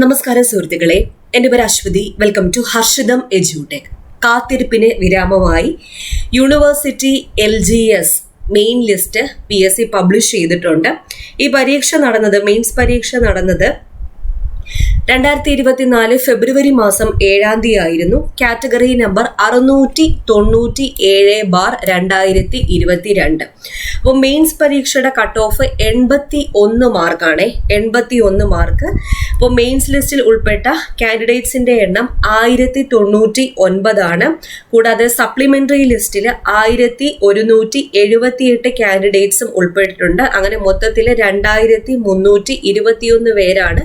നമസ്കാരം സുഹൃത്തുക്കളെ, എൻ്റെ പേര് അശ്വതി. Welcome to Harshitham Edutech. കാത്തിരിപ്പിന് വിരാമമായി university LGS main list PSC publish ചെയ്തിട്ടുണ്ട്. ഈ പരീക്ഷ നടന്നത്, മെയിൻസ് പരീക്ഷ നടന്നത് 2024 ഫെബ്രുവരി മാസം 7 ആയിരുന്നു. Category number 697/2022. അപ്പോൾ മെയിൻസ് പരീക്ഷയുടെ കട്ട് ഓഫ് 81 മാർക്കാണ്. 81 മാർക്ക്. അപ്പോൾ മെയിൻസ് ലിസ്റ്റിൽ ഉൾപ്പെട്ട കാൻഡിഡേറ്റ്സിന്റെ എണ്ണം 1099 ആണ്. കൂടാതെ സപ്ലിമെന്ററി ലിസ്റ്റിൽ 1178 കാൻഡിഡേറ്റ്സും ഉൾപ്പെട്ടിട്ടുണ്ട്. അങ്ങനെ മൊത്തത്തിൽ 2321 പേരാണ്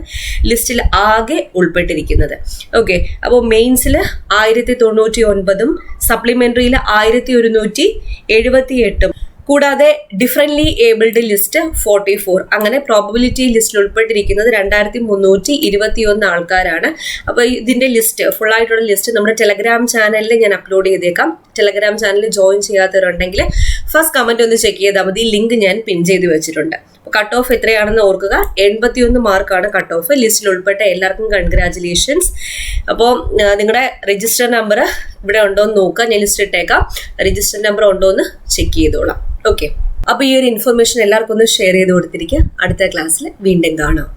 ലിസ്റ്റിൽ ആകെ ഉൾപ്പെട്ടിരിക്കുന്നത്. ഓക്കെ, അപ്പോൾ മെയിൻസിൽ 1099 സപ്ലിമെന്ററിയിൽ 1178 കൂടാതെ ഡിഫറൻറ്റ്ലി ഏബിൾഡ് ലിസ്റ്റ് 44. അങ്ങനെ പ്രോബബിലിറ്റി ലിസ്റ്റിൽ ഉൾപ്പെട്ടിരിക്കുന്നത് 2321 ആൾക്കാരാണ്. അപ്പോൾ ഇതിന്റെ ലിസ്റ്റ്, ഫുൾ ആയിട്ടുള്ള ലിസ്റ്റ് നമ്മുടെ ടെലഗ്രാം ചാനലിൽ ഞാൻ അപ്ലോഡ് ചെയ്തേക്കാം. ടെലഗ്രാം ചാനൽ ജോയിൻ ചെയ്യാത്തവരുണ്ടെങ്കിൽ ഫസ്റ്റ് കമന്റ് ഒന്ന് ചെക്ക് ചെയ്താൽ മതി. ലിങ്ക് ഞാൻ പിൻ ചെയ്ത് വെച്ചിട്ടുണ്ട്. കട്ട് ഓഫ് എത്രയാണെന്ന് ഓർക്കുക. 81 മാർക്കാണ് കട്ട് ഓഫ്. ലിസ്റ്റിൽ ഉൾപ്പെട്ട എല്ലാവർക്കും കൺഗ്രാജുലേഷൻസ്. അപ്പോൾ നിങ്ങളുടെ രജിസ്റ്റർ നമ്പർ ഇവിടെ ഉണ്ടോ എന്ന് നോക്കുക. ഞാൻ ലിസ്റ്റ് ഇട്ടേക്കാം. രജിസ്റ്റർ നമ്പർ ഉണ്ടോ എന്ന് ചെക്ക് ചെയ്തോളാം. ഓക്കെ, അപ്പോൾ ഈ ഒരു ഇൻഫർമേഷൻ എല്ലാവർക്കും ഒന്ന് ഷെയർ ചെയ്ത് കൊടുത്തിരിക്കുക. അടുത്ത ക്ലാസ്സിൽ വീണ്ടും കാണാം.